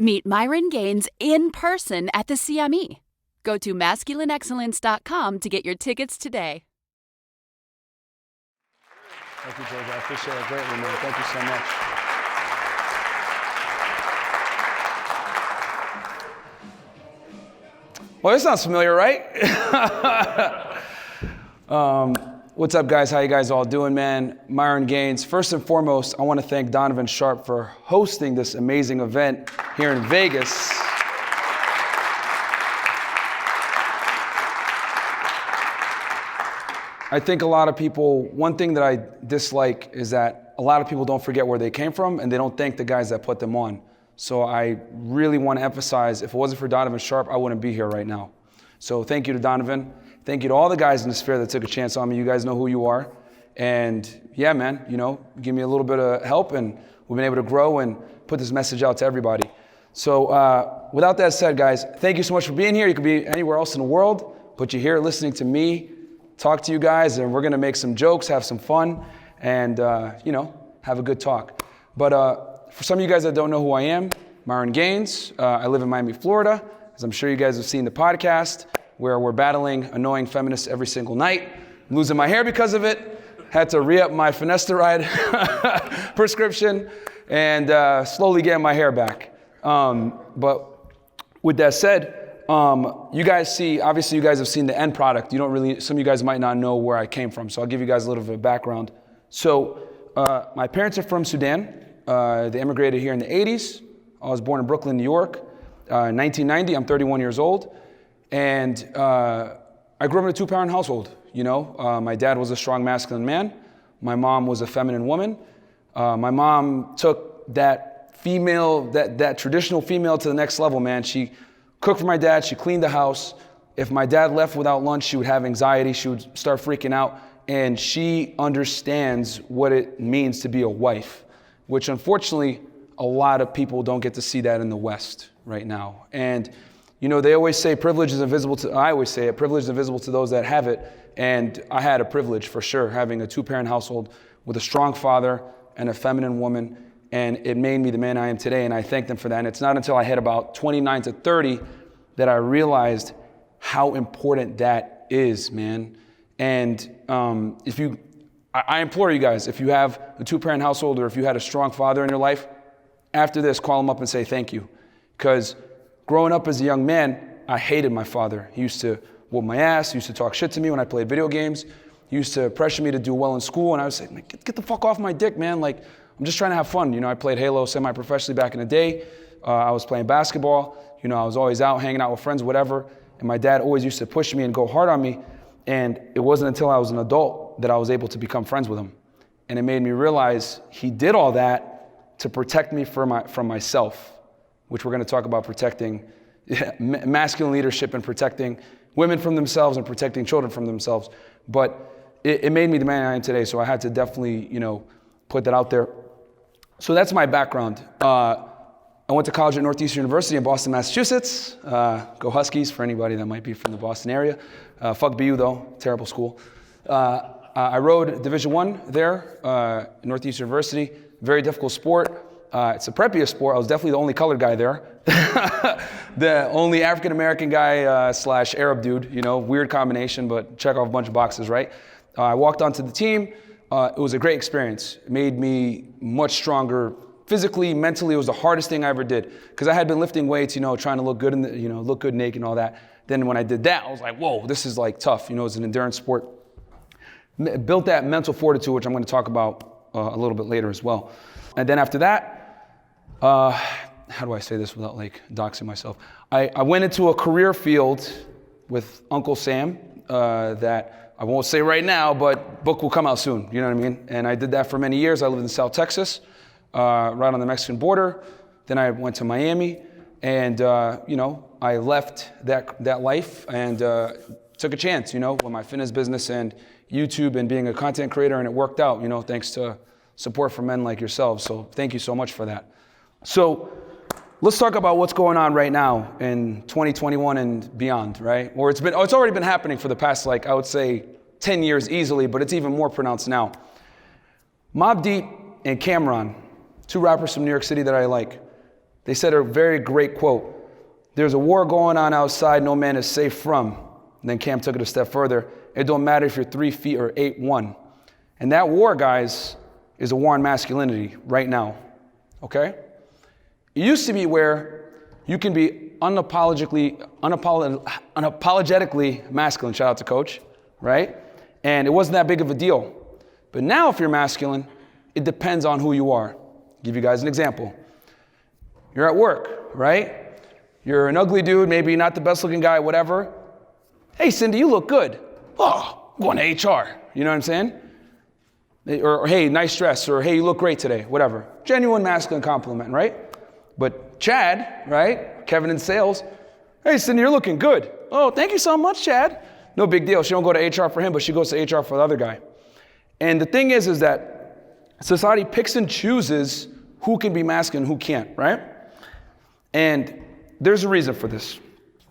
Meet Myron Gaines in person at the CME. Go to masculineexcellence.com to get your tickets today. Thank you, Georgia. I appreciate it greatly, man. Thank you so much. Well, this sounds familiar, right? What's up, guys? How you guys all doing, man? Myron Gaines. First and foremost, I want to thank Donovan Sharp for hosting this amazing event here in Vegas. I think a lot of people, one thing that I dislike is that a lot of people don't forget where they came from and they don't thank the guys that put them on. So I really want to emphasize, if it wasn't for Donovan Sharp, I wouldn't be here right now. So thank you to Donovan. Thank you to all the guys in the sphere that took a chance on me. You guys know who you are. And yeah, man, give me a little bit of help and we've been able to grow and put this message out to everybody. So without that said, guys, thank you so much for being here. You could be anywhere else in the world, but you're here listening to me talk to you guys, and we're gonna make some jokes, have some fun, and have a good talk. But for some of you guys that don't know who I am, Myron Gaines. I live in Miami, Florida. As I'm sure you guys have seen the podcast, where we're battling annoying feminists every single night. I'm losing my hair because of it. Had to re-up my finasteride prescription, and slowly getting my hair back. But with that said, you guys see, obviously you guys have seen the end product. Some of you guys might not know where I came from, so I'll give you guys a little bit of background. So my parents are from Sudan. They immigrated here in the 80s. I was born in Brooklyn, New York. 1990, I'm 31 years old. And I grew up in a two-parent household. My dad was a strong masculine man. My mom was a feminine woman. My mom took that traditional female to the next level, man. She cooked for my dad, she cleaned the house. If my dad left without lunch, she would have anxiety, she would start freaking out, and she understands what it means to be a wife, which unfortunately, a lot of people don't get to see that in the West right now. And they always say privilege is invisible I always say it, privilege is invisible to those that have it, and I had a privilege for sure, having a two-parent household with a strong father and a feminine woman. And it made me the man I am today, and I thank them for that. And it's not until I hit about 29 to 30 that I realized how important that is, man. And I implore you guys, if you have a two-parent household or if you had a strong father in your life, after this, call him up and say thank you. Because growing up as a young man, I hated my father. He used to whoop my ass, he used to talk shit to me when I played video games. He used to pressure me to do well in school, and I would say, get the fuck off my dick, man. I'm just trying to have fun. I played Halo semi-professionally back in the day. I was playing basketball. I was always out hanging out with friends, whatever. And my dad always used to push me and go hard on me. And it wasn't until I was an adult that I was able to become friends with him. And it made me realize he did all that to protect me from myself, which we're going to talk about protecting masculine leadership and protecting women from themselves and protecting children from themselves. But it made me the man I am today. So I had to definitely, put that out there. So that's my background. I went to college at Northeastern University in Boston, Massachusetts. Go Huskies for anybody that might be from the Boston area. Fuck BU though, terrible school. I rode Division I there, Northeastern University. Very difficult sport. It's a preppiest sport. I was definitely the only colored guy there. The only African-American guy / Arab dude, weird combination, but check off a bunch of boxes, right? I walked onto the team. It was a great experience. It made me much stronger physically, mentally. It was the hardest thing I ever did because I had been lifting weights, trying to look good look good naked and all that. Then when I did that, I was like, whoa, this is tough. It's an endurance sport. Built that mental fortitude, which I'm going to talk about a little bit later as well. And then after that, how do I say this without doxing myself? I went into a career field with Uncle Sam that I won't say right now, but book will come out soon, you know what I mean? And I did that for many years. I lived in South Texas, right on the Mexican border. Then I went to Miami, and I left that life and took a chance, with my fitness business and YouTube and being a content creator, and it worked out, thanks to support from men like yourselves. So thank you so much for that. So let's talk about what's going on right now in 2021 and beyond, right? Or it's already been happening for the past, I would say 10 years easily, but it's even more pronounced now. Mobb Deep and Cameron, two rappers from New York City that I like, They said a very great quote. There's a war going on outside no man is safe from. And then Cam took it a step further. It don't matter if you're 3 feet or 8'1". And that war, guys, is a war on masculinity right now, okay? It used to be where you can be unapologetically masculine, shout out to Coach, right? And it wasn't that big of a deal. But now if you're masculine, it depends on who you are. I'll give you guys an example. You're at work, right? You're an ugly dude, maybe not the best looking guy, whatever. Hey, Cindy, you look good. Oh, I'm going to HR. You know what I'm saying? Or hey, nice dress, or hey, you look great today, whatever. Genuine masculine compliment, right? But Chad, right? Kevin in sales. Hey, Cindy, you're looking good. Oh, thank you so much, Chad. No big deal. She don't go to HR for him, but she goes to HR for the other guy. And the thing is that society picks and chooses who can be masculine and who can't, right? And there's a reason for this.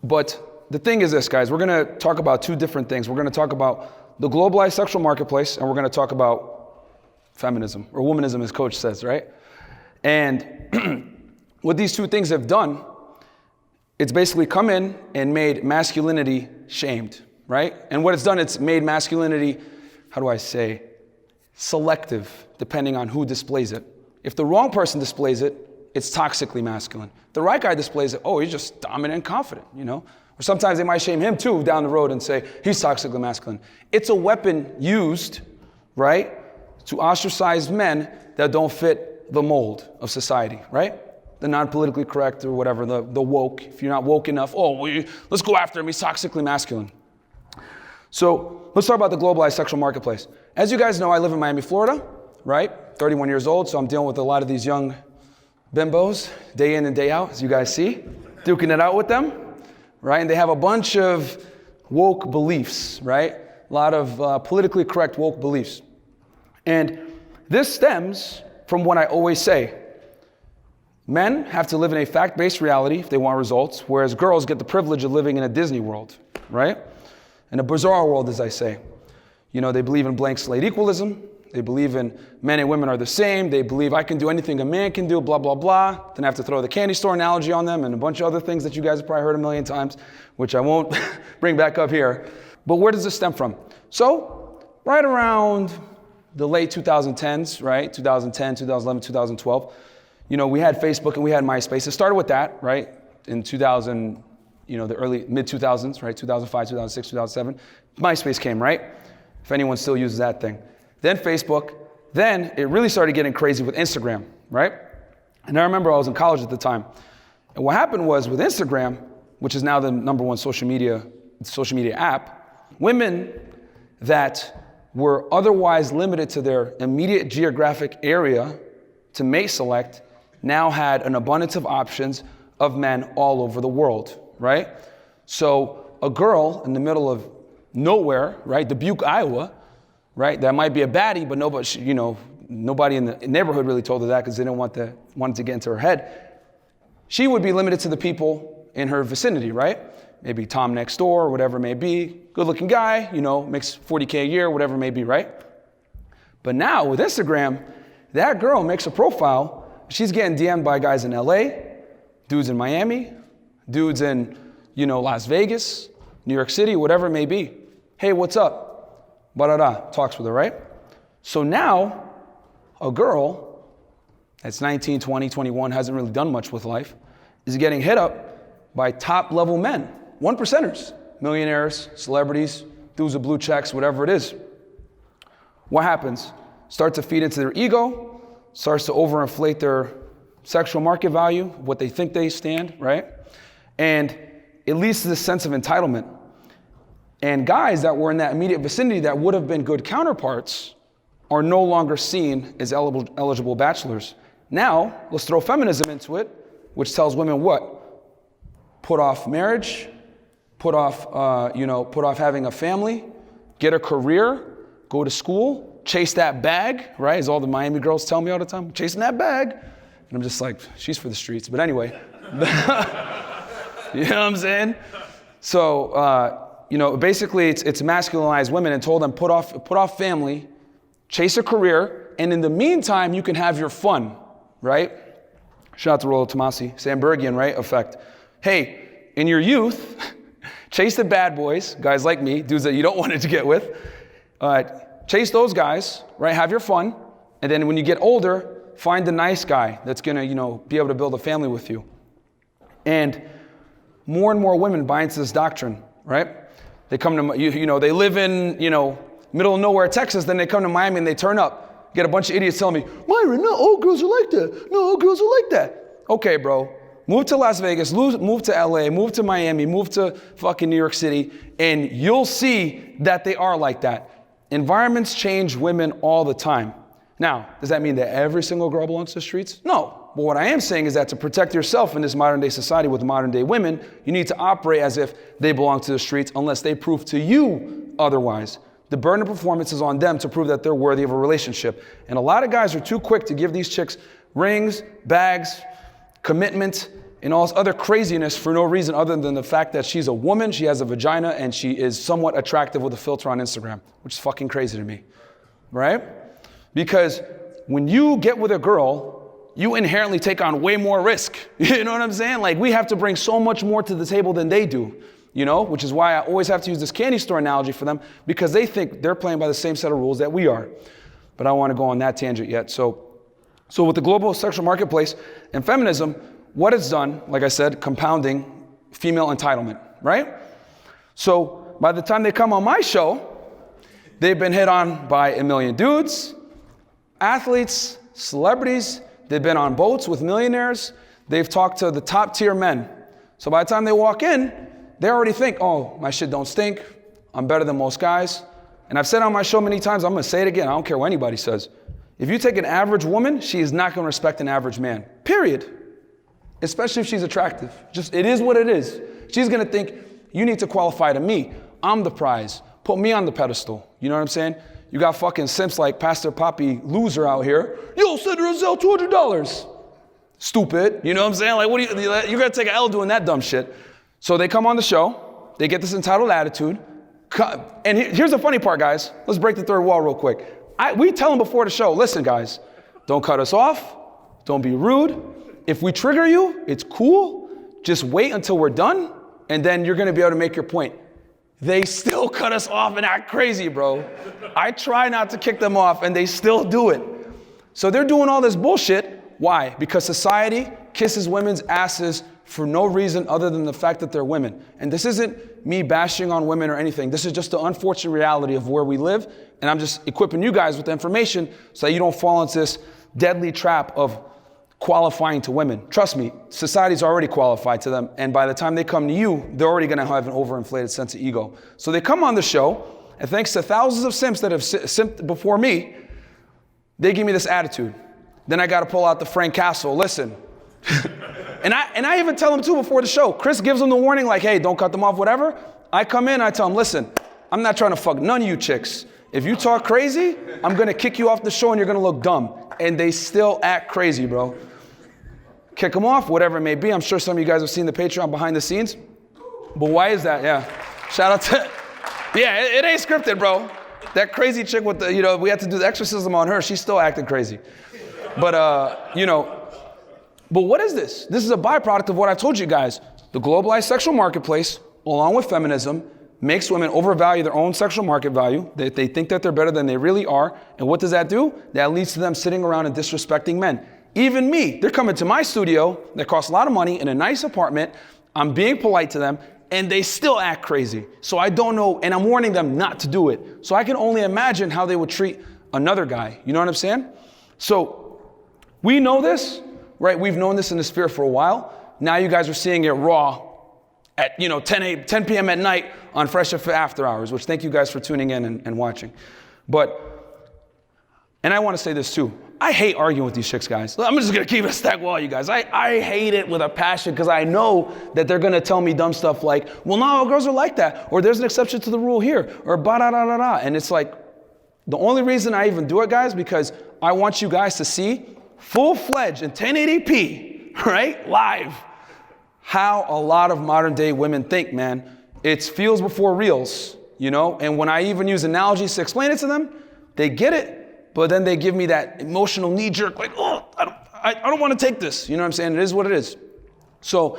But the thing is this, guys, we're going to talk about two different things. We're going to talk about the globalized sexual marketplace, and we're going to talk about feminism, or womanism, as Coach says, right? And what these two things have done, it's basically come in and made masculinity shamed, right? And what it's done, it's made masculinity, how do I say, selective, depending on who displays it. If the wrong person displays it, it's toxically masculine. The right guy displays it, oh, he's just dominant and confident, you know? Or sometimes they might shame him too down the road and say, he's toxically masculine. It's a weapon used, right, to ostracize men that don't fit the mold of society, right? The non-politically correct or whatever, the woke. If you're not woke enough, let's go after him, he's toxically masculine. So let's talk about the globalized sexual marketplace. As you guys know, I live in Miami, Florida, right? 31 years old, so I'm dealing with a lot of these young bimbos, day in and day out, as you guys see, duking it out with them, right? And they have a bunch of woke beliefs, right? A lot of politically correct woke beliefs. And this stems from what I always say. Men have to live in a fact-based reality if they want results, whereas girls get the privilege of living in a Disney world, right? In a bizarre world, as I say. You know, they believe in blank slate equalism. They believe in men and women are the same. They believe I can do anything a man can do, blah, blah, blah. Then I have to throw the candy store analogy on them and a bunch of other things that you guys have probably heard a million times, which I won't bring back up here. But where does this stem from? So, right around the late 2010s, right? 2010, 2011, 2012. You know, we had Facebook and we had MySpace. It started with that, right? In 2000, the early, mid-2000s, right? 2005, 2006, 2007. MySpace came, right? If anyone still uses that thing. Then Facebook. Then it really started getting crazy with Instagram, right? And I remember I was in college at the time. And what happened was with Instagram, which is now the #1 social media app, women that were otherwise limited to their immediate geographic area to mate select now had an abundance of options of men all over the world, right? So a girl in the middle of nowhere, right, Dubuque, Iowa, right, that might be a baddie, but nobody in the neighborhood really told her that because they didn't want to get into her head. She would be limited to the people in her vicinity, right? Maybe Tom next door, or whatever it may be. Good-looking guy, makes $40K a year, whatever it may be, right? But now with Instagram, that girl makes a profile. She's getting DM'd by guys in LA, dudes in Miami, dudes in, Las Vegas, New York City, whatever it may be. Hey, what's up? Ba-da-da, talks with her, right? So now, a girl that's 19, 20, 21, hasn't really done much with life, is getting hit up by top-level men, 1%ers, millionaires, celebrities, dudes with blue checks, whatever it is. What happens? Start to feed into their ego, starts to overinflate their sexual market value, what they think they stand, right? And it leads to this sense of entitlement. And guys that were in that immediate vicinity that would have been good counterparts are no longer seen as eligible bachelors. Now, let's throw feminism into it, which tells women what? Put off marriage, put off having a family, get a career, go to school, chase that bag, right? As all the Miami girls tell me all the time, chasing that bag. And I'm just like, she's for the streets. But anyway, you know what I'm saying? So, basically it's masculinized women and told them put off family, chase a career, and in the meantime, you can have your fun, right? Shout out to Rollo Tomasi, Sandbergian, right? Effect. Hey, in your youth, chase the bad boys, guys like me, dudes that you don't want to get with. Chase those guys, right? Have your fun. And then when you get older, find the nice guy that's gonna, be able to build a family with you. And more women buy into this doctrine, right? They come to, they live in, middle of nowhere, Texas, then they come to Miami and they turn up. Get a bunch of idiots telling me, Myron, no, all girls are like that. No, all girls are like that. Okay, bro. Move to Las Vegas, move to LA, move to Miami, move to fucking New York City, and you'll see that they are like that. Environments change women all the time. Now, does that mean that every single girl belongs to the streets? No. But what I am saying is that to protect yourself in this modern day society with modern day women, you need to operate as if they belong to the streets unless they prove to you otherwise. The burden of performance is on them to prove that they're worthy of a relationship. And a lot of guys are too quick to give these chicks rings, bags, commitment, and all this other craziness for no reason other than the fact that she's a woman, she has a vagina, and she is somewhat attractive with a filter on Instagram, which is fucking crazy to me, right? Because when you get with a girl, you inherently take on way more risk. You know what I'm saying? Like, we have to bring so much more to the table than they do, which is why I always have to use this candy store analogy for them, because they think they're playing by the same set of rules that we are. But I don't want to go on that tangent yet. So with the global sexual marketplace and feminism, what it's done, like I said, compounding female entitlement, right? So by the time they come on my show, they've been hit on by a million dudes, athletes, celebrities. They've been on boats with millionaires. They've talked to the top tier men. So by the time they walk in, they already think, oh, my shit don't stink. I'm better than most guys. And I've said on my show many times, I'm going to say it again. I don't care what anybody says. If you take an average woman, she is not going to respect an average man, period. Especially if she's attractive. Just, it is what it is. She's going to think, you need to qualify to me. I'm the prize. Put me on the pedestal. You know what I'm saying? You got fucking simps like Pastor Poppy Loser out here. Yo, send Roselle $200. Stupid. You know what I'm saying? Like, you're going to take an L doing that dumb shit. So they come on the show. They get this entitled attitude. And here's the funny part, guys. Let's break the third wall real quick. We tell them before the show, listen, guys, don't cut us off. Don't be rude. If we trigger you, it's cool. Just wait until we're done, and then you're going to be able to make your point. They still cut us off and act crazy, bro. I try not to kick them off, and they still do it. So they're doing all this bullshit. Why? Because society kisses women's asses for no reason other than the fact that they're women. And this isn't me bashing on women or anything. This is just the unfortunate reality of where we live. And I'm just equipping you guys with the information so that you don't fall into this deadly trap of qualifying to women. Trust me, society's already qualified to them. And by the time they come to you, they're already going to have an overinflated sense of ego. So they come on the show, and thanks to thousands of simps that have simped before me, they give me this attitude. Then I got to pull out the Frank Castle. Listen. And I even tell them too before the show. Chris gives them the warning like, hey, don't cut them off, whatever. I come in, I tell them, listen, I'm not trying to fuck none of you chicks. If you talk crazy, I'm going to kick you off the show and you're going to look dumb. And they still act crazy, bro. Kick them off, whatever it may be. I'm sure some of you guys have seen the Patreon behind the scenes. But why is that? Yeah. Shout out to, yeah, it ain't scripted, bro. That crazy chick with the, we had to do the exorcism on her. She's still acting crazy. But, but what is this? This is a byproduct of what I told you guys. The globalized sexual marketplace, along with feminism, makes women overvalue their own sexual market value. They think that they're better than they really are. And what does that do? That leads to them sitting around and disrespecting men. Even me, they're coming to my studio that costs a lot of money in a nice apartment. I'm being polite to them and they still act crazy. So I don't know, and I'm warning them not to do it. So I can only imagine how they would treat another guy. You know what I'm saying? So we know this, right? We've known this in the sphere for a while. Now you guys are seeing it raw at 10 p.m. at night on Fresh After Hours, which thank you guys for tuning in and watching. And I want to say this too. I hate arguing with these chicks, guys. I'm just going to keep it a stack wall, you guys. I hate it with a passion because I know that they're going to tell me dumb stuff like, well, no, all girls are like that. Or there's an exception to the rule here. Or ba-da-da-da-da. And it's like, the only reason I even do it, guys, because I want you guys to see full-fledged in 1080p, right, live, how a lot of modern day women think, man. It's feels before reels, And when I even use analogies to explain it to them, they get it. But then they give me that emotional knee jerk, like, oh, I don't want to take this. You know what I'm saying? It is what it is. So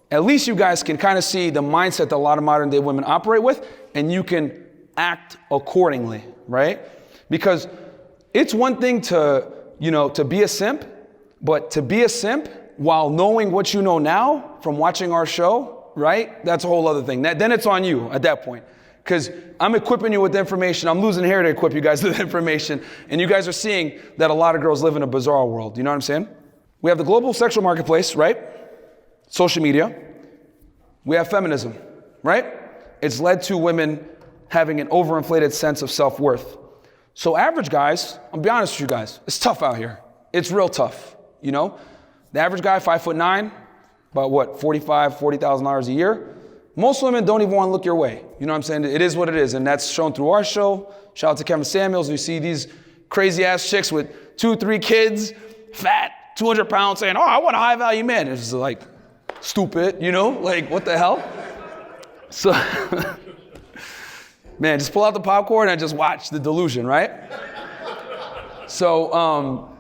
at least you guys can kind of see the mindset that a lot of modern day women operate with, and you can act accordingly, right? Because it's one thing to, to be a simp, but to be a simp while knowing what you know now from watching our show, right? That's a whole other thing. Then it's on you at that point. Because I'm equipping you with information. I'm losing hair to equip you guys with information. And you guys are seeing that a lot of girls live in a bizarre world. You know what I'm saying? We have the global sexual marketplace, right? Social media. We have feminism, right? It's led to women having an overinflated sense of self-worth. So average guys, I'll be honest with you guys, it's tough out here. It's real tough, The average guy, 5'9", about $40,000 a year. Most women don't even want to look your way. You know what I'm saying? It is what it is. And that's shown through our show. Shout out to Kevin Samuels. You see these crazy ass chicks with 2-3 kids, fat, 200 pounds saying, I want a high value man. It's just like stupid, like what the hell? So, man, just pull out the popcorn and just watch the delusion, right? So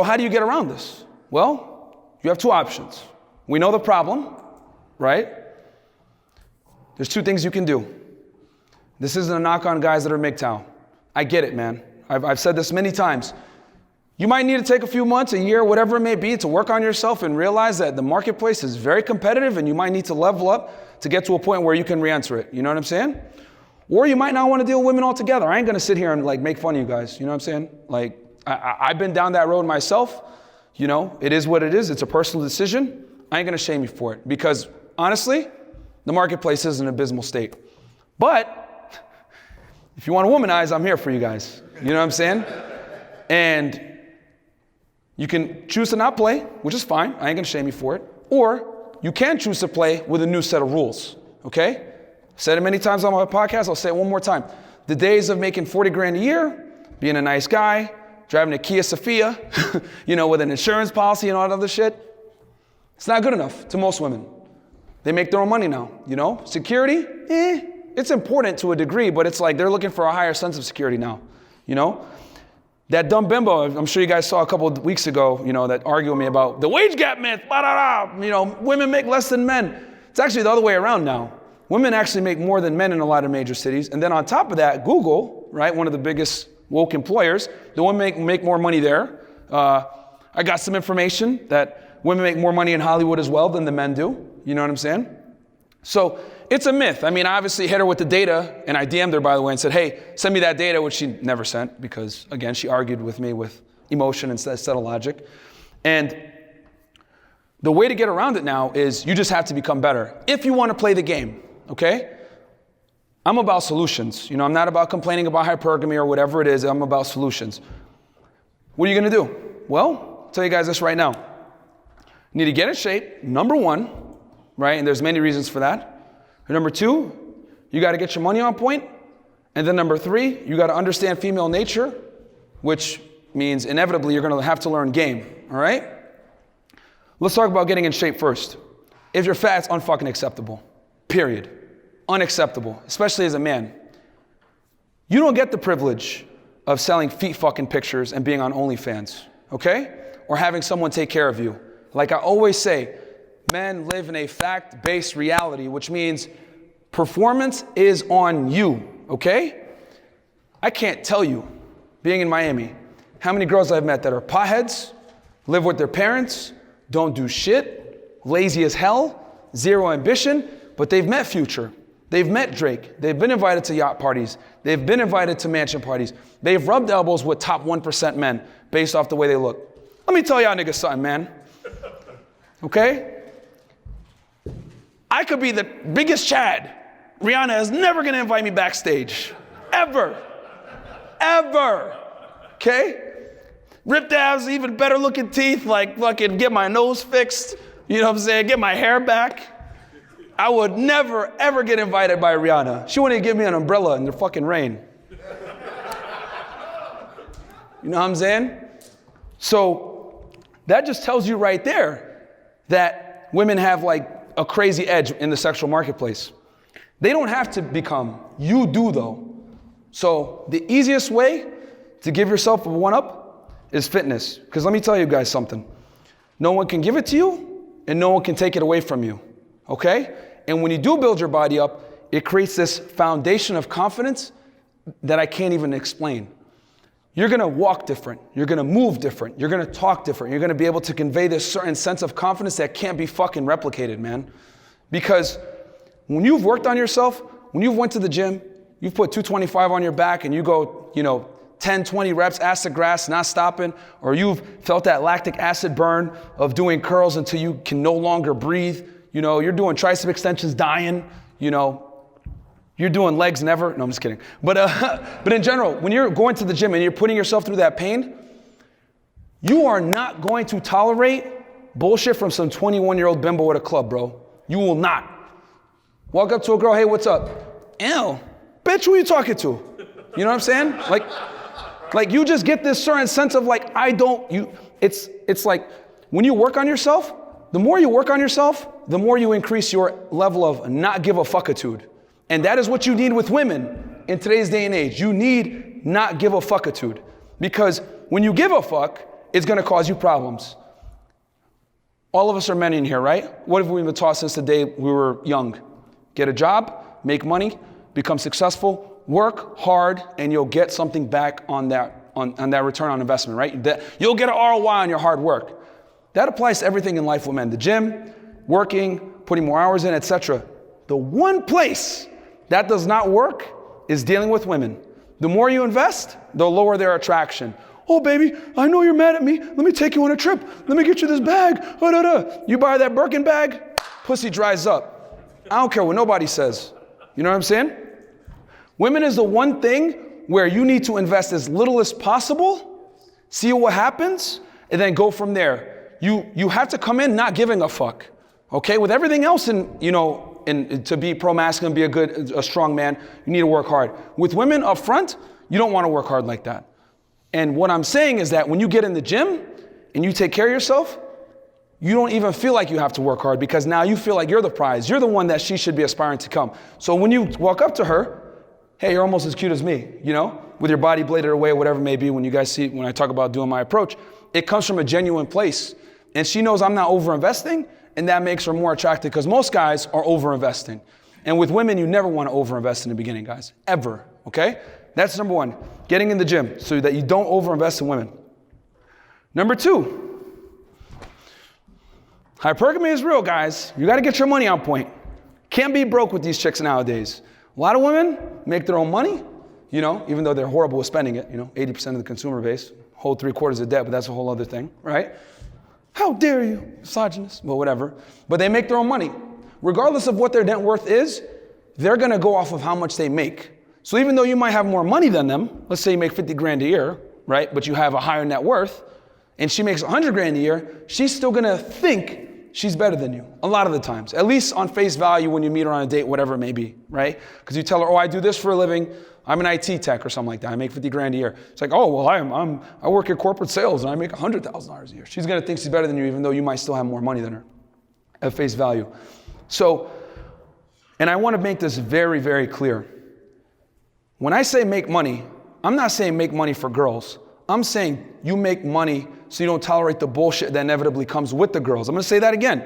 how do you get around this? Well, you have two options. We know the problem, right? There's two things you can do. This isn't a knock on guys that are MGTOW. I get it, man. I've said this many times. You might need to take a few months, a year, whatever it may be, to work on yourself and realize that the marketplace is very competitive and you might need to level up to get to a point where you can re-enter it. You know what I'm saying? Or you might not want to deal with women altogether. I ain't going to sit here and make fun of you guys. You know what I'm saying? I've been down that road myself. It is what it is. It's a personal decision. I ain't going to shame you for it because honestly, the marketplace is an abysmal state. But if you want to womanize, I'm here for you guys. You know what I'm saying? And you can choose to not play, which is fine. I ain't going to shame you for it. Or you can choose to play with a new set of rules. Okay? Said it many times on my podcast. I'll say it one more time. The days of making 40 grand a year, being a nice guy, driving a Kia Sophia, with an insurance policy and all that other shit, it's not good enough to most women. They make their own money now, Security, it's important to a degree, but it's like they're looking for a higher sense of security now, That dumb bimbo, I'm sure you guys saw a couple of weeks ago, that argued with me about the wage gap myth, women make less than men. It's actually the other way around now. Women actually make more than men in a lot of major cities. And then on top of that, Google, right, one of the biggest woke employers, the women make more money there. I got some information that women make more money in Hollywood as well than the men do. You know what I'm saying? So it's a myth. I mean, I obviously hit her with the data, and I DM'd her, by the way, and said, hey, send me that data, which she never sent because, again, she argued with me with emotion instead of logic. And the way to get around it now is you just have to become better if you want to play the game, okay? I'm about solutions. I'm not about complaining about hypergamy or whatever it is. I'm about solutions. What are you going to do? Well, I'll tell you guys this right now. You need to get in shape, number one, right? And there's many reasons for that. And number two, you got to get your money on point. And then number three, you got to understand female nature, which means inevitably you're going to have to learn game, all right? Let's talk about getting in shape first. If you're fat, it's unfucking acceptable, period. Unacceptable, especially as a man. You don't get the privilege of selling feet fucking pictures and being on OnlyFans, okay? Or having someone take care of you. Like I always say, men live in a fact-based reality, which means performance is on you, okay? I can't tell you, being in Miami, how many girls I've met that are potheads, live with their parents, don't do shit, lazy as hell, zero ambition, but they've met Future. They've met Drake. They've been invited to yacht parties. They've been invited to mansion parties. They've rubbed elbows with top 1% men based off the way they look. Let me tell y'all niggas something, man. Okay? I could be the biggest Chad. Rihanna is never gonna invite me backstage. Ever. Ever. Okay? Ripped abs, even better looking teeth, like fucking get my nose fixed. You know what I'm saying? Get my hair back. I would never, ever get invited by Rihanna. She wouldn't even give me an umbrella in the fucking rain. You know what I'm saying? So that just tells you right there that women have like a crazy edge in the sexual marketplace. They don't have to become. You do though. So the easiest way to give yourself a one-up is fitness. Because let me tell you guys something. No one can give it to you and no one can take it away from you, okay? And when you do build your body up, it creates this foundation of confidence that I can't even explain. You're gonna walk different. You're gonna move different. You're gonna talk different. You're gonna be able to convey this certain sense of confidence that can't be fucking replicated, man. Because when you've worked on yourself, when you've went to the gym, you've put 225 on your back and you go, 10, 20 reps, ass to grass, not stopping, or you've felt that lactic acid burn of doing curls until you can no longer breathe, you're doing tricep extensions, dying, you're doing legs never. No, I'm just kidding. But in general, when you're going to the gym and you're putting yourself through that pain, you are not going to tolerate bullshit from some 21-year-old bimbo at a club, bro. You will not. Walk up to a girl, hey, what's up? Ew, bitch, who are you talking to? You know what I'm saying? Like you just get this certain sense of it's like when you work on yourself, the more you work on yourself, the more you increase your level of not give a fuckitude. And that is what you need with women in today's day and age. You need not give a fuckitude. Because when you give a fuck, it's gonna cause you problems. All of us are men in here, right? What have we been taught since the day we were young? Get a job, make money, become successful, work hard, and you'll get something back on that return on investment, right? You'll get an ROI on your hard work. That applies to everything in life with men. The gym, working, putting more hours in, etc. The one place that does not work is dealing with women. The more you invest, the lower their attraction. Oh, baby, I know you're mad at me. Let me take you on a trip. Let me get you this bag. You buy that Birkin bag, pussy dries up. I don't care what nobody says. You know what I'm saying? Women is the one thing where you need to invest as little as possible, see what happens, and then go from there. You have to come in not giving a fuck. Okay? With everything else and to be pro-masculine, be a strong man, you need to work hard. With women up front, you don't want to work hard like that. And what I'm saying is that when you get in the gym and you take care of yourself, you don't even feel like you have to work hard because now you feel like you're the prize. You're the one that she should be aspiring to come. So when you walk up to her, hey, you're almost as cute as me, with your body bladed away, whatever it may be, when I talk about doing my approach, it comes from a genuine place. And she knows I'm not over-investing, and that makes her more attractive because most guys are over-investing. And with women, you never want to over-invest in the beginning, guys, ever, okay? That's number one, getting in the gym so that you don't over-invest in women. Number two, hypergamy is real, guys. You got to get your money on point. Can't be broke with these chicks nowadays. A lot of women make their own money, even though they're horrible with spending it, 80% of the consumer base, hold 3/4 of debt, but that's a whole other thing, right? How dare you, misogynist, well, whatever. But they make their own money. Regardless of what their net worth is, they're gonna go off of how much they make. So even though you might have more money than them, let's say you make 50 grand a year, right? But you have a higher net worth, and she makes 100 grand a year, she's still gonna think she's better than you, a lot of the times. At least on face value when you meet her on a date, whatever it may be, right? Because you tell her, oh, I do this for a living, I'm an IT tech or something like that, I make 50 grand a year. It's like, oh, well, I work at corporate sales and I make $100,000 a year. She's gonna think she's better than you even though you might still have more money than her at face value. So, and I wanna make this very, very clear. When I say make money, I'm not saying make money for girls. I'm saying you make money so you don't tolerate the bullshit that inevitably comes with the girls. I'm gonna say that again.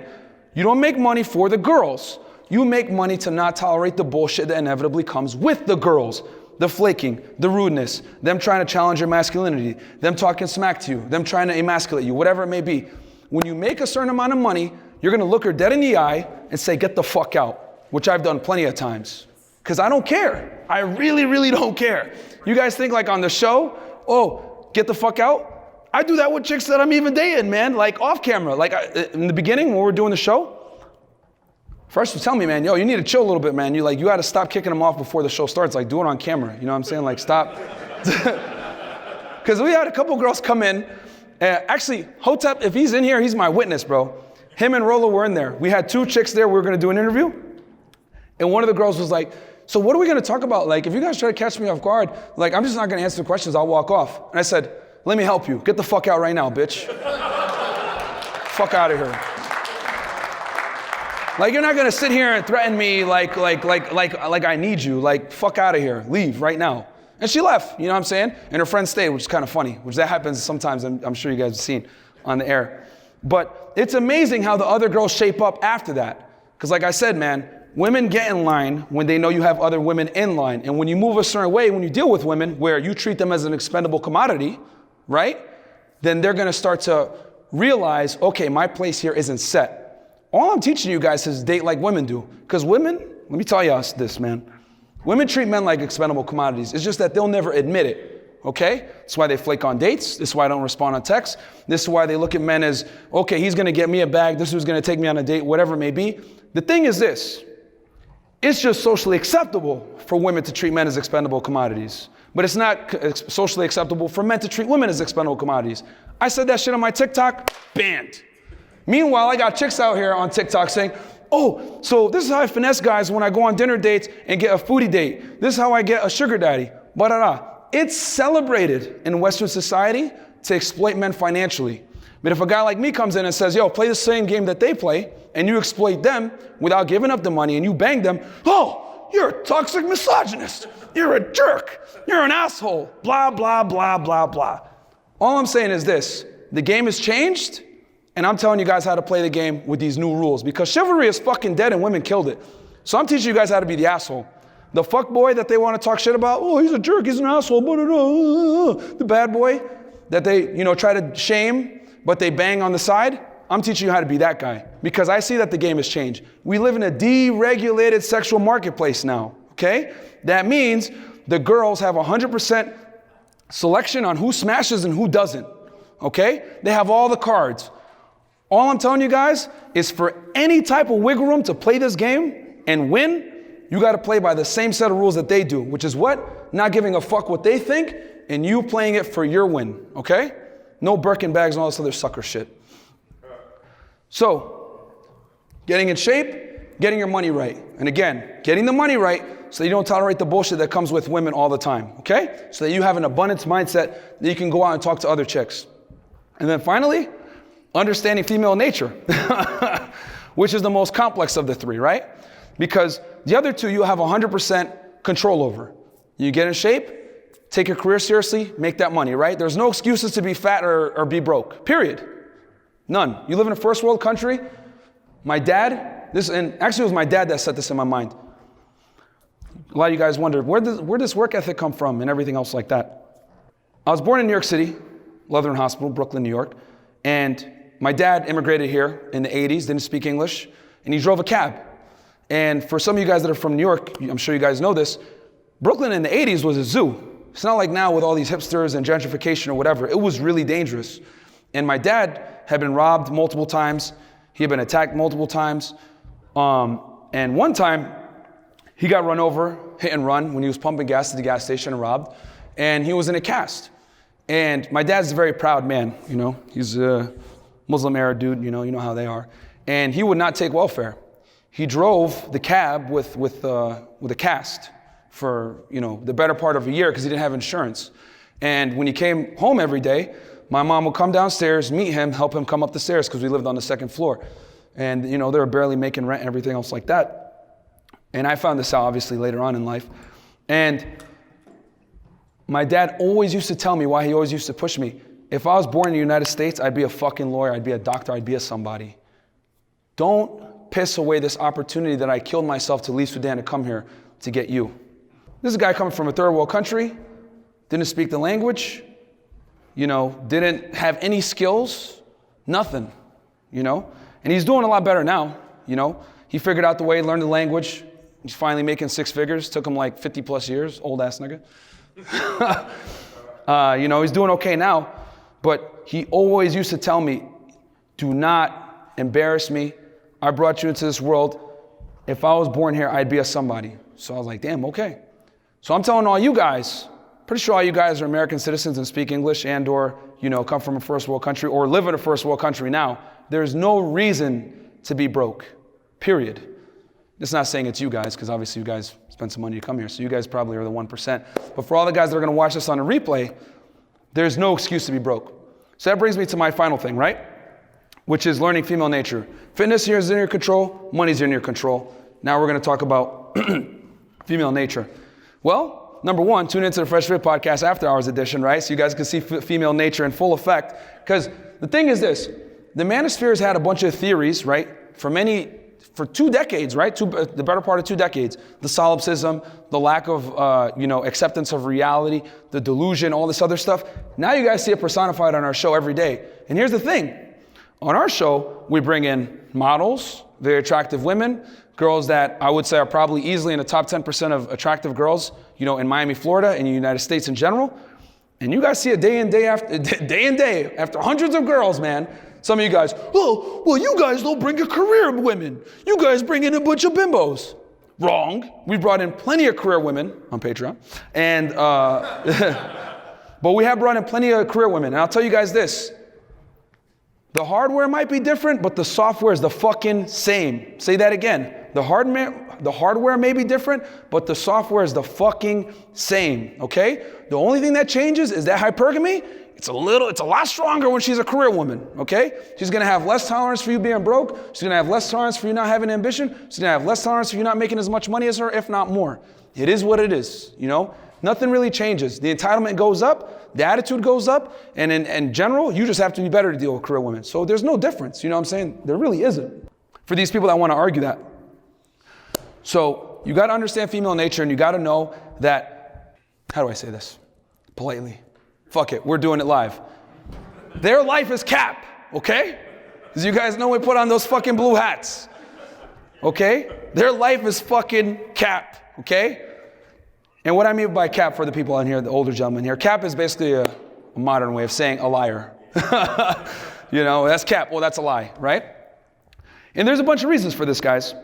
You don't make money for the girls. You make money to not tolerate the bullshit that inevitably comes with the girls. The flaking, the rudeness, them trying to challenge your masculinity, them talking smack to you, them trying to emasculate you, whatever it may be. When you make a certain amount of money, you're gonna look her dead in the eye and say, get the fuck out, which I've done plenty of times. Because I don't care. I really, really don't care. You guys think like on the show, oh, get the fuck out? I do that with chicks that I'm even dating, man, like off camera. Like in the beginning when we were doing the show, first you tell me, man, yo, you need to chill a little bit, man. You gotta stop kicking them off before the show starts. Like do it on camera, you know what I'm saying? Like stop. Because we had a couple girls come in. Actually, Hotep, if he's in here, he's my witness, bro. Him and Rolo were in there. We had two chicks there. We were gonna do an interview. And one of the girls was like, so what are we gonna talk about? Like, if you guys try to catch me off guard, like, I'm just not gonna answer the questions, I'll walk off. And I said, let me help you. Get the fuck out right now, bitch. Fuck out of here. Like, you're not gonna sit here and threaten me like I need you. Like, fuck out of here. Leave right now. And she left, you know what I'm saying? And her friend stayed, which is kind of funny, which that happens sometimes, I'm sure you guys have seen on the air. But it's amazing how the other girls shape up after that. Because like I said, man, women get in line when they know you have other women in line. And when you move a certain way, when you deal with women, where you treat them as an expendable commodity, right? Then they're gonna start to realize, okay, my place here isn't set. All I'm teaching you guys is date like women do. Because women, let me tell you this, man. Women treat men like expendable commodities. It's just that they'll never admit it, okay? That's why they flake on dates. This is why I don't respond on texts. This is why they look at men as, okay, he's gonna get me a bag. This is who's gonna take me on a date, whatever it may be. The thing is this, it's just socially acceptable for women to treat men as expendable commodities. But it's not socially acceptable for men to treat women as expendable commodities. I said that shit on my TikTok, banned. Meanwhile, I got chicks out here on TikTok saying, oh, so this is how I finesse guys when I go on dinner dates and get a foodie date. This is how I get a sugar daddy. It's celebrated in Western society to exploit men financially. But if a guy like me comes in and says, yo, play the same game that they play, and you exploit them without giving up the money and you bang them, oh, you're a toxic misogynist. You're a jerk. You're an asshole. Blah, blah, blah, blah, blah. All I'm saying is this, the game has changed, and I'm telling you guys how to play the game with these new rules, because chivalry is fucking dead and women killed it. So I'm teaching you guys how to be the asshole. The fuck boy that they want to talk shit about, oh, he's a jerk, he's an asshole, the bad boy that they, try to shame, but they bang on the side. I'm teaching you how to be that guy, because I see that the game has changed. We live in a deregulated sexual marketplace now, okay? That means the girls have 100% selection on who smashes and who doesn't, okay? They have all the cards. All I'm telling you guys is for any type of wiggle room to play this game and win, you got to play by the same set of rules that they do, which is what? Not giving a fuck what they think and you playing it for your win, okay? No Birkin bags and all this other sucker shit. So, getting in shape, getting your money right. And again, getting the money right so that you don't tolerate the bullshit that comes with women all the time, okay? So that you have an abundance mindset that you can go out and talk to other chicks. And then finally, understanding female nature, which is the most complex of the three, right? Because the other two you have 100% control over. You get in shape, take your career seriously, make that money, right? There's no excuses to be fat or be broke, period. None. You live in a first world country. My dad, and actually it was my dad that set this in my mind. A lot of you guys wonder, where does work ethic come from and everything else like that? I was born in New York City, Lutheran Hospital, Brooklyn, New York. And my dad immigrated here in the 80s, didn't speak English, and he drove a cab. And for some of you guys that are from New York, I'm sure you guys know this, Brooklyn in the 80s was a zoo. It's not like now with all these hipsters and gentrification or whatever. It was really dangerous. And my dad had been robbed multiple times. He had been attacked multiple times. And one time, he got run over, hit and run, when he was pumping gas at the gas station and robbed. And he was in a cast. And my dad's a very proud man, He's a Muslim Arab dude, you know how they are. And he would not take welfare. He drove the cab with a cast for, the better part of a year because he didn't have insurance. And when he came home every day, my mom would come downstairs, meet him, help him come up the stairs because we lived on the second floor. And, they were barely making rent and everything else like that. And I found this out obviously later on in life. And my dad always used to tell me why he always used to push me. If I was born in the United States, I'd be a fucking lawyer, I'd be a doctor, I'd be a somebody. Don't piss away this opportunity that I killed myself to leave Sudan to come here to get you. This is a guy coming from a third world country, didn't speak the language, didn't have any skills, nothing, And he's doing a lot better now, He figured out the way, learned the language. He's finally making six figures. Took him like 50 plus years, old ass nigga. He's doing okay now, but he always used to tell me, do not embarrass me. I brought you into this world. If I was born here, I'd be a somebody. So I was like, damn, okay. So I'm telling all you guys, pretty sure all you guys are American citizens and speak English and or, come from a first world country or live in a first world country now. There's no reason to be broke, period. It's not saying it's you guys, because obviously you guys spent some money to come here, so you guys probably are the 1%. But for all the guys that are going to watch this on a replay, there's no excuse to be broke. So that brings me to my final thing, right? Which is learning female nature. Fitness here is in your control, money's in your control. Now we're going to talk about female nature. Well, number one, tune into the Fresh Fit Podcast After Hours edition, right? So you guys can see female nature in full effect. Because the thing is this, the manosphere has had a bunch of theories, right? For 2 decades, right? The better part of 2 decades. The solipsism, the lack of, acceptance of reality, the delusion, all this other stuff. Now you guys see it personified on our show every day. And here's the thing. On our show, we bring in models, very attractive women, girls that I would say are probably easily in the top 10% of attractive girls, in Miami, Florida, in the United States in general. And you guys see it day in, day after hundreds of girls, man. Some of you guys, well, you guys don't bring a career women. You guys bring in a bunch of bimbos. Wrong. We brought in plenty of career women on Patreon. And, but we have brought in plenty of career women. And I'll tell you guys this. The hardware might be different, but the software is the fucking same. Say that again. The hardware may be different, but the software is the fucking same, okay? The only thing that changes is that hypergamy. It's a lot stronger when she's a career woman, okay? She's gonna have less tolerance for you being broke. She's gonna have less tolerance for you not having ambition. She's gonna have less tolerance for you not making as much money as her, if not more. It is what it is, Nothing really changes. The entitlement goes up, the attitude goes up, and in general, you just have to be better to deal with career women. So there's no difference, you know what I'm saying? There really isn't. For these people that want to argue that. So you got to understand female nature, and you got to know that, how do I say this? Politely. Fuck it, we're doing it live. Their life is cap, okay? As you guys know, we put on those fucking blue hats, okay? Their life is fucking cap, okay? And what I mean by cap for the people on here, the older gentlemen here, cap is basically a modern way of saying a liar. That's cap. Well, that's a lie, right? And there's a bunch of reasons for this, guys.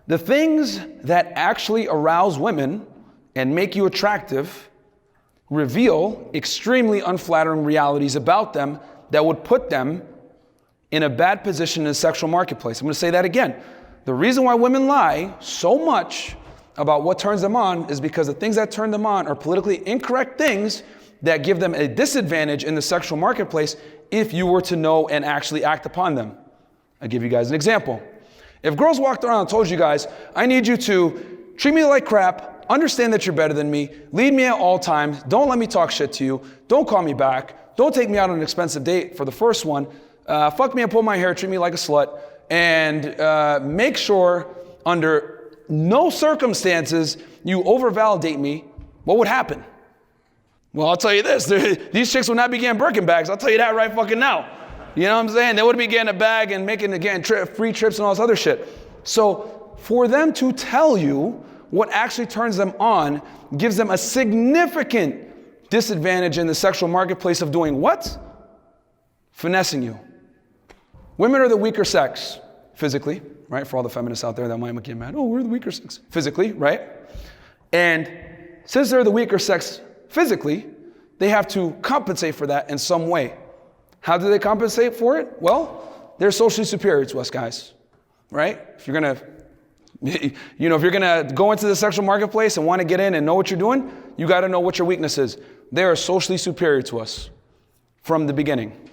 The things that actually arouse women and make you attractive reveal extremely unflattering realities about them that would put them in a bad position in the sexual marketplace. I'm going to say that again. The reason why women lie so much about what turns them on is because the things that turn them on are politically incorrect things that give them a disadvantage in the sexual marketplace if you were to know and actually act upon them. I'll give you guys an example. If girls walked around and told you guys, I need you to treat me like crap, understand that you're better than me, lead me at all times, don't let me talk shit to you, don't call me back, don't take me out on an expensive date for the first one, fuck me and pull my hair, treat me like a slut, and make sure under no circumstances you overvalidate me, what would happen? Well, I'll tell you this, these chicks would not be getting Birkin bags. I'll tell you that right fucking now. You know what I'm saying? They would be getting a bag and getting free trips and all this other shit. So for them to tell you what actually turns them on gives them a significant disadvantage in the sexual marketplace of doing what? Finessing you. Women are the weaker sex, physically, right? For all the feminists out there that might get mad, we're the weaker sex, physically, right? And since they're the weaker sex physically, they have to compensate for that in some way. How do they compensate for it? Well, they're socially superior to us guys, right? If you're gonna go into the sexual marketplace and want to get in and know what you're doing, you got to know what your weakness is. They are socially superior to us from the beginning.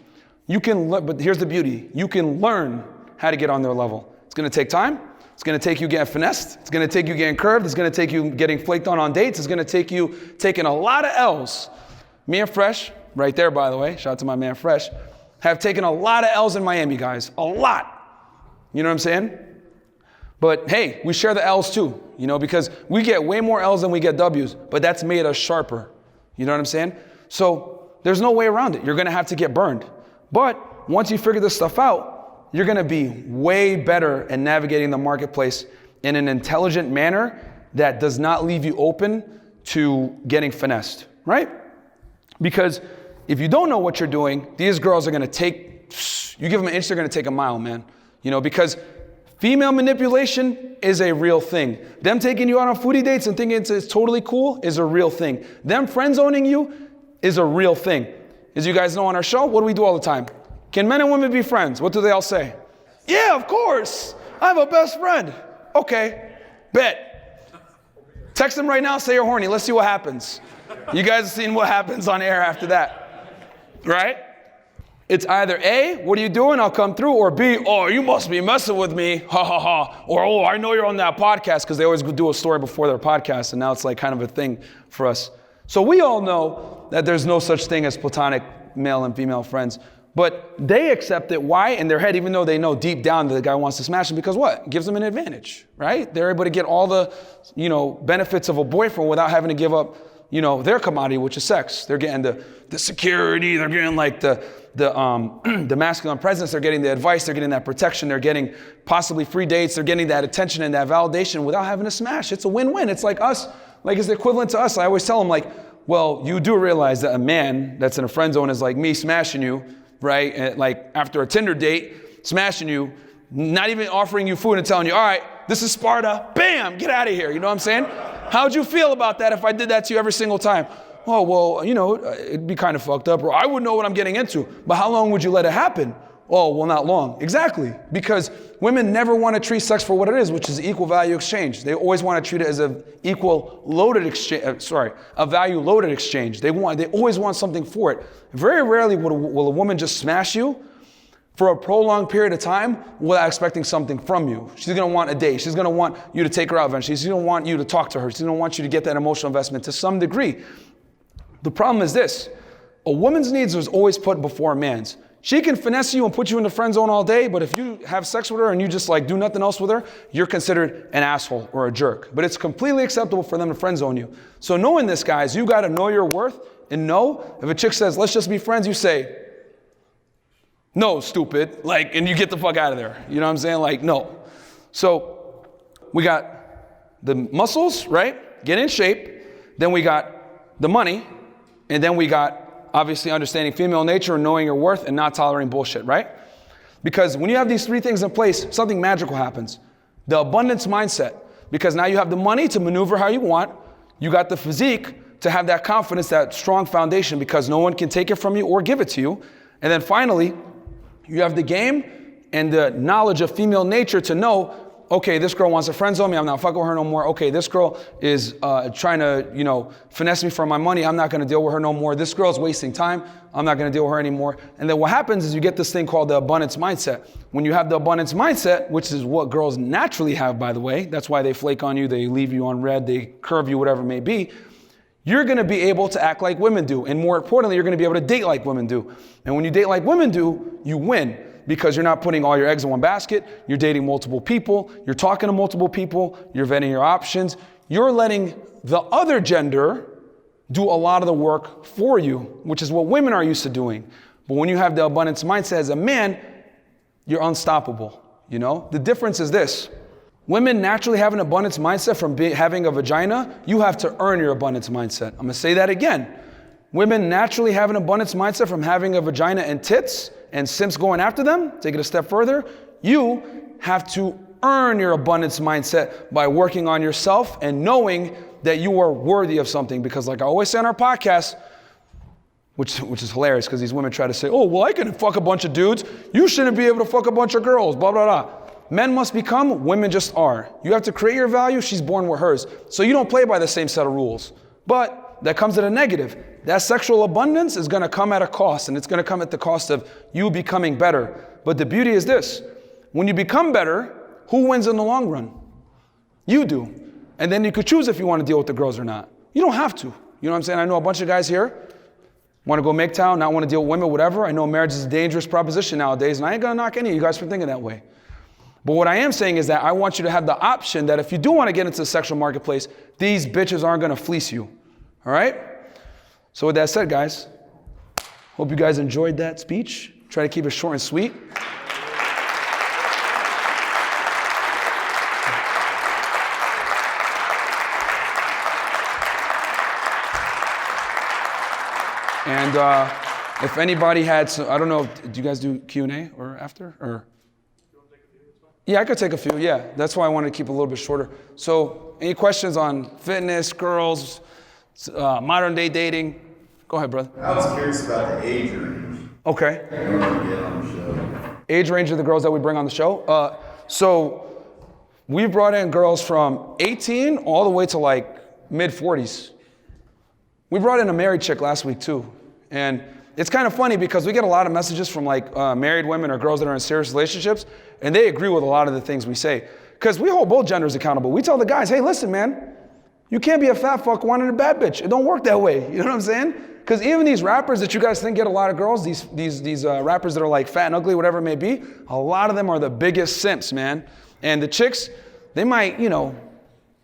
You can, but here's the beauty. You can learn how to get on their level. It's going to take time. It's going to take you getting finessed. It's going to take you getting curved. It's going to take you getting flaked on dates. It's going to take you taking a lot of L's. Me and Fresh, right there, by the way, shout out to my man Fresh, have taken a lot of L's in Miami, guys. A lot. You know what I'm saying? But hey, we share the L's too, because we get way more L's than we get W's, but that's made us sharper. You know what I'm saying? So there's no way around it. You're going to have to get burned. But once you figure this stuff out, you're going to be way better at navigating the marketplace in an intelligent manner that does not leave you open to getting finessed, right? Because if you don't know what you're doing, these girls are going to you give them an inch, they're going to take a mile, man. Because female manipulation is a real thing. Them taking you out on foodie dates and thinking it's totally cool is a real thing. Them friend zoning you is a real thing. As you guys know on our show, what do we do all the time? Can men and women be friends? What do they all say? Yeah, of course. I have a best friend. Okay, bet. Text them right now, say you're horny. Let's see what happens. You guys have seen what happens on air after that, right? It's either A, what are you doing? I'll come through, or B, oh, you must be messing with me, ha ha ha, or oh, I know you're on that podcast, because they always do a story before their podcast, and now it's like kind of a thing for us. So we all know that there's no such thing as platonic male and female friends, but they accept it. Why? In their head, even though they know deep down that the guy wants to smash them, because what? It gives them an advantage, right? They're able to get all the, benefits of a boyfriend without having to give up, their commodity, which is sex. They're getting the security, they're getting like the masculine presence, they're getting the advice, they're getting that protection, they're getting possibly free dates, they're getting that attention and that validation without having to smash. It's a win-win. It's like us, like it's the equivalent to us. I always tell them like, well, you do realize that a man that's in a friend zone is like me smashing you, right? And like after a Tinder date, smashing you, not even offering you food and telling you, all right, this is Sparta, bam, get out of here. You know what I'm saying? How'd you feel about that if I did that to you every single time? Oh, well, it'd be kind of fucked up, or I would know what I'm getting into. But how long would you let it happen? Oh, well, not long. Exactly. Because women never want to treat sex for what it is, which is equal value exchange. They always want to treat it as a equal loaded exchange, a value loaded exchange. They always want something for it. Very rarely will a woman just smash you for a prolonged period of time without expecting something from you. She's going to want a date. She's going to want you to take her out eventually. She's going to want you to talk to her. She's going to want you to get that emotional investment to some degree. The problem is this: a woman's needs is always put before a man's. She can finesse you and put you in the friend zone all day, but if you have sex with her and you just like do nothing else with her, you're considered an asshole or a jerk. But it's completely acceptable for them to friend zone you. So knowing this, guys, you got to know your worth and know if a chick says, let's just be friends, you say, no, stupid, and you get the fuck out of there. You know what I'm saying? No. So we got the muscles, right? Get in shape. Then we got the money. And then we got, obviously, understanding female nature and knowing your worth and not tolerating bullshit, right? Because when you have these three things in place, something magical happens. The abundance mindset, because now you have the money to maneuver how you want. You got the physique to have that confidence, that strong foundation, because no one can take it from you or give it to you. And then finally, you have the game and the knowledge of female nature to know, okay, this girl wants to friend zone me, I'm not fucking with her no more. Okay, this girl is trying to, finesse me for my money, I'm not gonna deal with her no more. This girl's wasting time, I'm not gonna deal with her anymore. And then what happens is you get this thing called the abundance mindset. When you have the abundance mindset, which is what girls naturally have, by the way, that's why they flake on you, they leave you on red, they curve you, whatever it may be, you're gonna be able to act like women do. And more importantly, you're gonna be able to date like women do. And when you date like women do, you win. Because you're not putting all your eggs in one basket, you're dating multiple people, you're talking to multiple people, you're vetting your options, you're letting the other gender do a lot of the work for you, which is what women are used to doing. But when you have the abundance mindset as a man, you're unstoppable, The difference is this: women naturally have an abundance mindset from having a vagina. You have to earn your abundance mindset. I'm gonna say that again. Women naturally have an abundance mindset from having a vagina and tits, and simps going after them. Take it a step further. You have to earn your abundance mindset by working on yourself and knowing that you are worthy of something. Because like I always say on our podcast, which is hilarious because these women try to say, oh, well, I can fuck a bunch of dudes. You shouldn't be able to fuck a bunch of girls, blah, blah, blah. Men must become, women just are. You have to create your value. She's born with hers. So you don't play by the same set of rules. But that comes at a negative. That sexual abundance is going to come at a cost, and it's going to come at the cost of you becoming better. But the beauty is this: when you become better, who wins in the long run? You do. And then you could choose if you want to deal with the girls or not. You don't have to. You know what I'm saying? I know a bunch of guys here want to go make town, not want to deal with women, whatever. I know marriage is a dangerous proposition nowadays, and I ain't going to knock any of you guys for thinking that way. But what I am saying is that I want you to have the option that if you do want to get into the sexual marketplace, these bitches aren't going to fleece you. All right? So with that said, guys, hope you guys enjoyed that speech. Try to keep it short and sweet. And if anybody had some, I don't know, do you guys do Q&A or after? Or? Yeah, I could take a few, yeah. That's why I wanted to keep it a little bit shorter. So any questions on fitness, girls, modern day dating? Go ahead, brother. I was curious about the age range. Okay. You want to get on the show. Age range of the girls that we bring on the show? So we brought in girls from 18 all the way to like mid 40s. We brought in a married chick last week too. And it's kind of funny because we get a lot of messages from like married women or girls that are in serious relationships, and they agree with a lot of the things we say. Because we hold both genders accountable. We tell the guys, hey, listen, man, you can't be a fat fuck wanting a bad bitch. It don't work that way. You know what I'm saying? Because even these rappers that you guys think get a lot of girls, these rappers that are like fat and ugly, whatever it may be, a lot of them are the biggest simps, man. And the chicks, they might,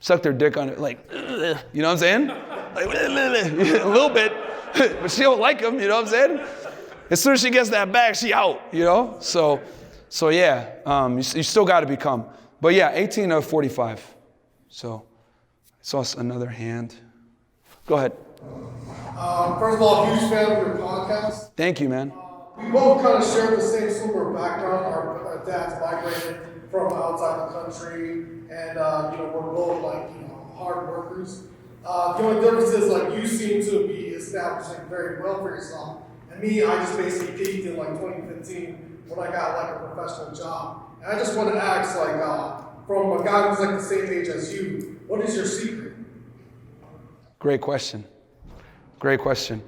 suck their dick on it, like, you know what I'm saying? Like, a little bit, but she don't like them, you know what I'm saying? As soon as she gets that bag, she out, So yeah, you still got to become. But yeah, 18 of 45. So I saw another hand. Go ahead. First of all, huge fan of your podcast. Thank you, man. We both kind of share the same similar background. Our dads migrated from outside the country, and we're both hard workers. The only difference is you seem to be establishing very well for yourself, and me, I just basically peaked in 2015 when I got a professional job. And I just want to ask, from a guy who's the same age as you, what is your secret? Great question. Great question.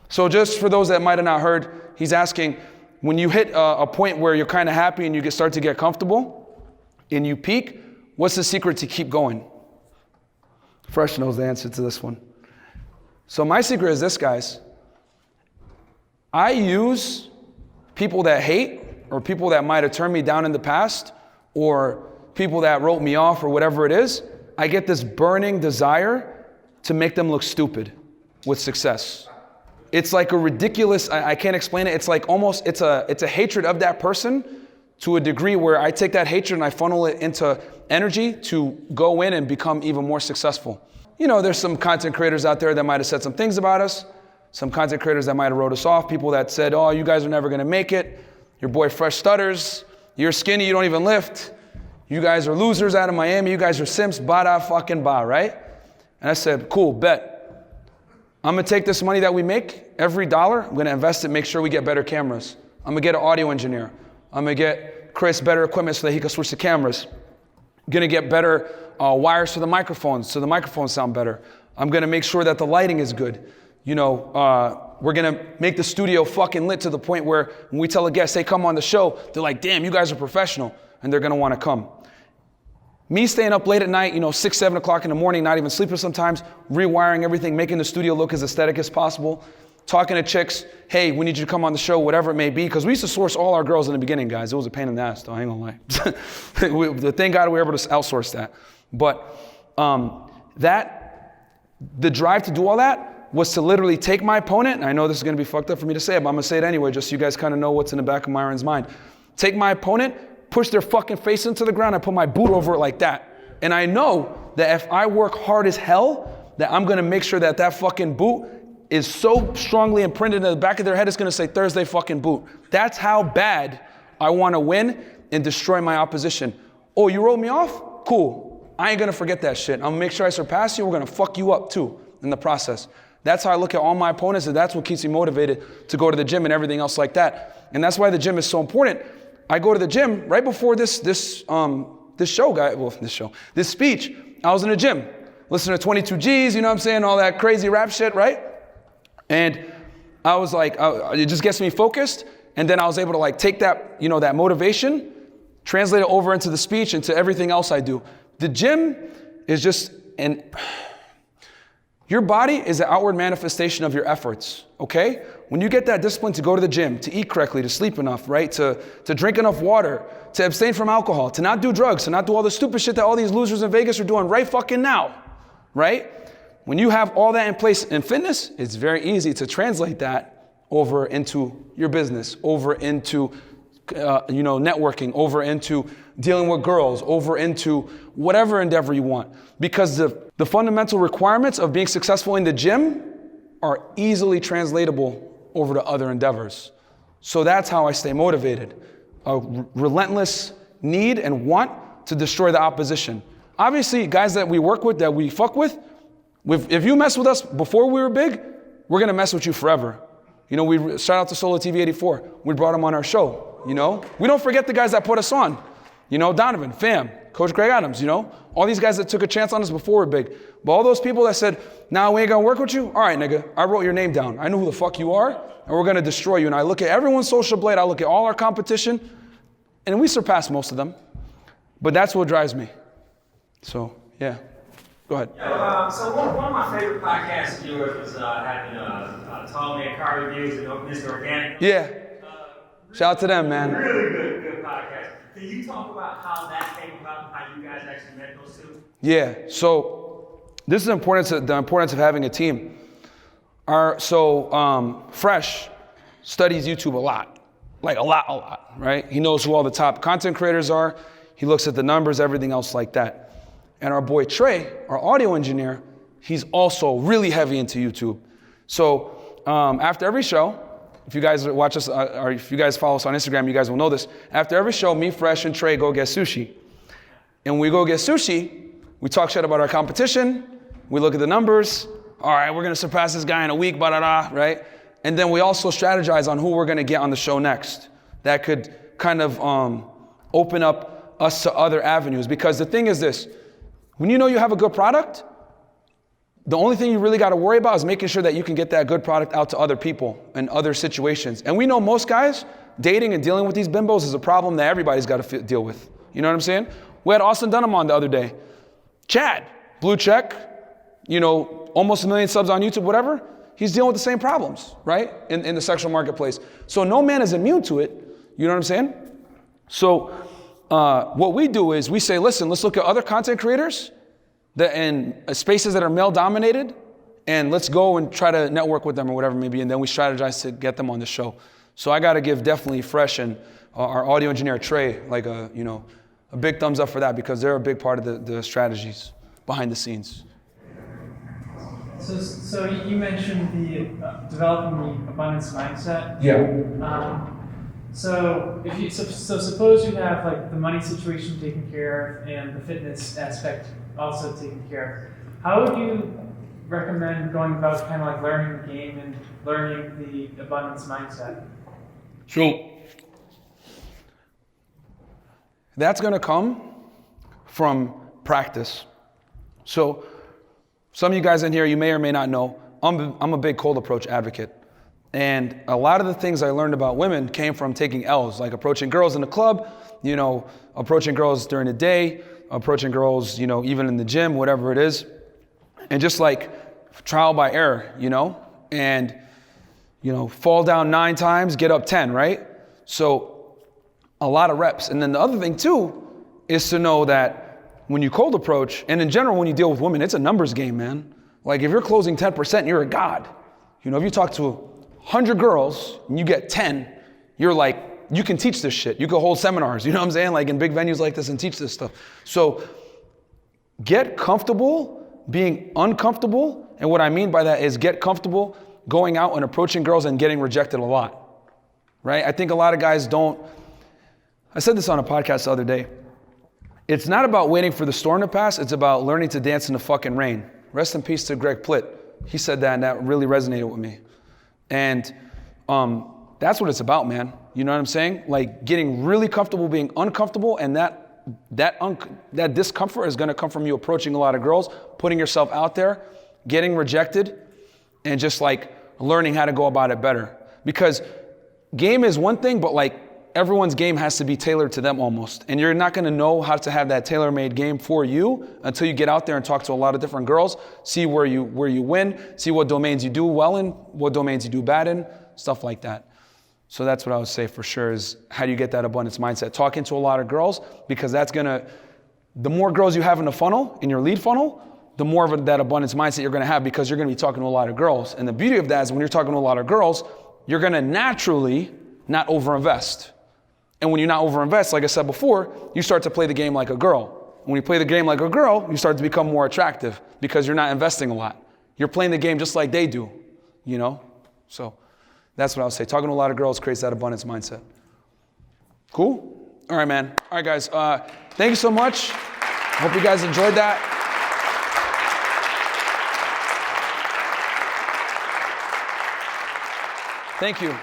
So just for those that might have not heard, he's asking, when you hit a point where you're kind of happy and you start to get comfortable and you peak, what's the secret to keep going? Fresh knows the answer to this one. So my secret is this, guys. I use people that hate or people that might have turned me down in the past or people that wrote me off or whatever it is. I get this burning desire to make them look stupid with success. It's like a ridiculous, I can't explain it. It's like almost, it's a hatred of that person to a degree where I take that hatred and I funnel it into energy to go in and become even more successful. There's some content creators out there that might have said some things about us, some content creators that might have wrote us off, people that said, oh, you guys are never gonna make it. Your boy Fresh stutters. You're skinny, you don't even lift. You guys are losers out of Miami. You guys are simps, bada fucking ba, right? And I said, cool, bet. I'm gonna take this money that we make, every dollar, I'm gonna invest it, make sure we get better cameras. I'm gonna get an audio engineer. I'm gonna get Chris better equipment so that he can switch the cameras. I'm gonna get better wires for the microphones so the microphones sound better. I'm gonna make sure that the lighting is good. We're gonna make the studio fucking lit to the point where when we tell a guest, hey, come on the show, they're like, damn, you guys are professional, and they're gonna wanna come. Me staying up late at night, 6, 7 o'clock in the morning, not even sleeping sometimes, rewiring everything, making the studio look as aesthetic as possible, talking to chicks, hey, we need you to come on the show, whatever it may be, because we used to source all our girls in the beginning, guys. It was a pain in the ass, though, I ain't gonna lie. Thank God we were able to outsource that. But the drive to do all that was to literally take my opponent, and I know this is gonna be fucked up for me to say it, but I'm gonna say it anyway, just so you guys kind of know what's in the back of Myron's mind. Take my opponent, push their fucking face into the ground, and put my boot over it like that. And I know that if I work hard as hell, that I'm gonna make sure that fucking boot is so strongly imprinted in the back of their head, it's gonna say Thursday fucking boot. That's how bad I wanna win and destroy my opposition. Oh, you wrote me off? Cool. I ain't gonna forget that shit. I'm gonna make sure I surpass you. We're gonna fuck you up too in the process. That's how I look at all my opponents, and that's what keeps me motivated to go to the gym and everything else like that. And that's why the gym is so important. I go to the gym right before this speech. I was in the gym, listening to 22 G's, you know what I'm saying, all that crazy rap shit, right? And I was like, it just gets me focused. And then I was able to take that, that motivation, translate it over into the speech, into everything else I do. The gym is just your body is an outward manifestation of your efforts, okay? When you get that discipline to go to the gym, to eat correctly, to sleep enough, right? To drink enough water, to abstain from alcohol, to not do drugs, to not do all the stupid shit that all these losers in Vegas are doing right fucking now, right? When you have all that in place in fitness, it's very easy to translate that over into your business, over into networking, over into dealing with girls, over into whatever endeavor you want. Because the fundamental requirements of being successful in the gym are easily translatable over to other endeavors. So that's how I stay motivated. A relentless need and want to destroy the opposition. Obviously, guys that we work with, that we fuck with, if you mess with us before we were big, we're gonna mess with you forever. We shout out to Solo TV 84. We brought him on our show. We don't forget the guys that put us on. Donovan, fam, Coach Greg Adams, all these guys that took a chance on us before were big. But all those people that said, nah, we ain't gonna work with you. All right, nigga, I wrote your name down. I know who the fuck you are, and we're gonna destroy you. And I look at everyone's social blade, I look at all our competition, and we surpass most of them. But that's what drives me. So, yeah. Go ahead. So one of my favorite podcasts of yours was having Tall Man Car Reviews and Mr. Organic. Yeah. Shout out to them, man. Really good podcast. Can you talk about how that came about, how you guys actually met those two? Yeah. So this is the importance of having a team. Fresh studies YouTube a lot, like a lot, right? He knows who all the top content creators are. He looks at the numbers, everything else like that. And our boy Trey, our audio engineer, he's also really heavy into YouTube. So after every show, if you guys watch us, or if you guys follow us on Instagram, you guys will know this. After every show, me, Fresh, and Trey go get sushi. And when we go get sushi, we talk shit about our competition. We look at the numbers. All right, we're going to surpass this guy in a week, right? And then we also strategize on who we're going to get on the show next. That could kind of open up us to other avenues. Because the thing is this, when you know you have a good product, the only thing you really got to worry about is making sure that you can get that good product out to other people and other situations. And we know most guys, dating and dealing with these bimbos is a problem that everybody's got to deal with. You know what I'm saying? We had Austin Dunham on the other day. Chad, blue check, almost 1 million subs on YouTube, whatever. He's dealing with the same problems, right? In the sexual marketplace. So no man is immune to it. You know what I'm saying? So what we do is we say, listen, let's look at other content creators in spaces that are male dominated, and let's go and try to network with them or whatever it may be, and then we strategize to get them on the show. So I got to give definitely Fresh and our audio engineer Trey like a big thumbs up for that, because they're a big part of the strategies behind the scenes. So you mentioned the developing the abundance mindset. Yeah. So suppose you have like the money situation taken care of and the fitness aspect also taken care of. How would you recommend going about kind of like learning the game and learning the abundance mindset? So that's going to come from practice. So some of you guys in here, you may or may not know, I'm a big cold approach advocate. And a lot of the things I learned about women came from taking L's, like approaching girls in the club, approaching girls during the day, approaching girls, even in the gym, whatever it is. And just like trial by error, and, fall down 9 times, get up 10, right? So a lot of reps. And then the other thing too is to know that when you cold approach, and in general, when you deal with women, it's a numbers game, man. Like if you're closing 10%, you're a god. If you talk to 100 girls and you get 10, you're like, you can teach this shit. You can hold seminars, you know what I'm saying? Like in big venues like this and teach this stuff. So get comfortable being uncomfortable. And what I mean by that is get comfortable going out and approaching girls and getting rejected a lot, right? I think a lot of guys don't. I said this on a podcast the other day. It's not about waiting for the storm to pass. It's about learning to dance in the fucking rain. Rest in peace to Greg Plitt. He said that and that really resonated with me. And that's what it's about, man. You know what I'm saying? Like getting really comfortable being uncomfortable, and that discomfort is going to come from you approaching a lot of girls, putting yourself out there, getting rejected, and just like learning how to go about it better. Because game is one thing, but like everyone's game has to be tailored to them almost. And you're not going to know how to have that tailor-made game for you until you get out there and talk to a lot of different girls, see where you win, see what domains you do well in, what domains you do bad in, stuff like that. So that's what I would say for sure is how do you get that abundance mindset? Talking to a lot of girls, because the more girls you have in the funnel, in your lead funnel, the more of that abundance mindset you're going to have, because you're going to be talking to a lot of girls. And the beauty of that is when you're talking to a lot of girls, you're going to naturally not overinvest. And when you not overinvest, like I said before, you start to play the game like a girl. When you play the game like a girl, you start to become more attractive because you're not investing a lot. You're playing the game just like they do, So that's what I would say. Talking to a lot of girls creates that abundance mindset. Cool? All right, man. All right, guys. Thank you so much. Hope you guys enjoyed that. Thank you.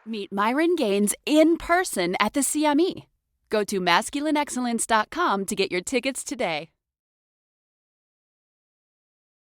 Meet Myron Gaines in person at the CME. Go to masculineexcellence.com to get your tickets today.